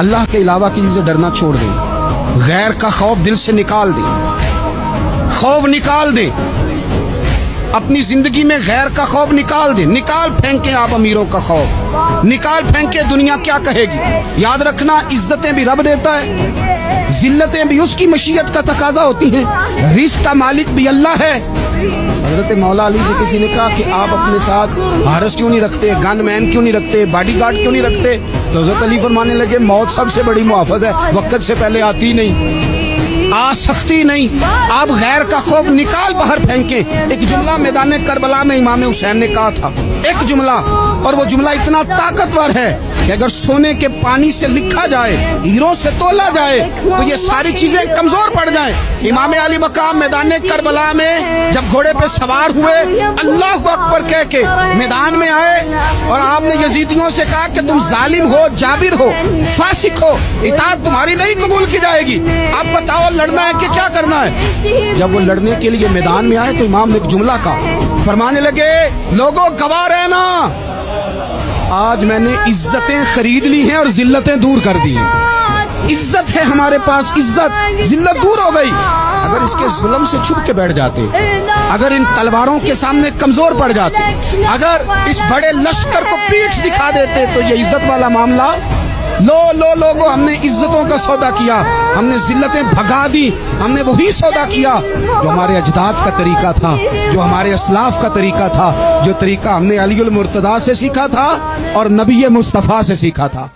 اللہ کے علاوہ کسی سے ڈرنا چھوڑ دیں، غیر کا خوف دل سے نکال دیں، خوف نکال دیں، اپنی زندگی میں غیر کا خوف نکال دیں، نکال پھینکیں آپ امیروں کا خوف، نکال پھینکیں دنیا کیا کہے گی۔ یاد رکھنا عزتیں بھی رب دیتا ہے، ذلتیں بھی اس کی مشیت کا تقاضا ہوتی ہیں، رزق کا مالک بھی اللہ ہے۔ حضرت مولا علی سے کسی نے کہا کہ آپ اپنے ساتھ حارس کیوں نہیں رکھتے، گن مین کیوں نہیں رکھتے، باڈی گارڈ کیوں نہیں رکھتے؟ تو حضرت علی فرمانے لگے موت سب سے بڑی محافظ ہے، وقت سے پہلے آتی نہیں، آ سکتی نہیں۔ آپ غیر کا خوف نکال باہر پھینکیں۔ ایک جملہ میدان کربلا میں امام حسین نے کہا تھا، ایک جملہ، اور وہ جملہ اتنا طاقتور ہے کہ اگر سونے کے پانی سے لکھا جائے، ہیروں سے تولا جائے تو یہ ساری چیزیں کمزور پڑ جائیں۔ امام علی مقام میدان کربلا میں جب گھوڑے پہ سوار ہوئے، اللہ اکبر کہہ کے میدان میں آئے اور آپ نے یزیدیوں سے کہا کہ تم ظالم ہو، جابر ہو، فاسق ہو، اطاعت تمہاری نہیں قبول کی جائے گی، اب بتاؤ لڑنا ہے کہ کیا کرنا ہے؟ جب وہ لڑنے کے لیے میدان میں آئے تو امام نے ایک جملہ کہا، فرمانے لگے لوگوں گواہ رہنا، آج میں نے عزتیں خرید لی ہیں اور ذلتیں دور کر دی ہیں۔ عزت ہے ہمارے پاس، عزت، ذلت دور ہو گئی۔ اگر اس کے ظلم سے چھپ کے بیٹھ جاتے، اگر ان تلواروں کے سامنے کمزور پڑ جاتے، اگر اس بڑے لشکر کو پیٹھ دکھا دیتے تو یہ عزت والا معاملہ لوگوں ہم نے عزتوں کا سودا کیا، ہم نے ذلتیں بھگا دی، ہم نے وہی سودا کیا جو ہمارے اجداد کا طریقہ تھا، جو ہمارے اسلاف کا طریقہ تھا، جو طریقہ ہم نے علی المرتضیٰ سے سیکھا تھا اور نبی مصطفیٰ سے سیکھا تھا۔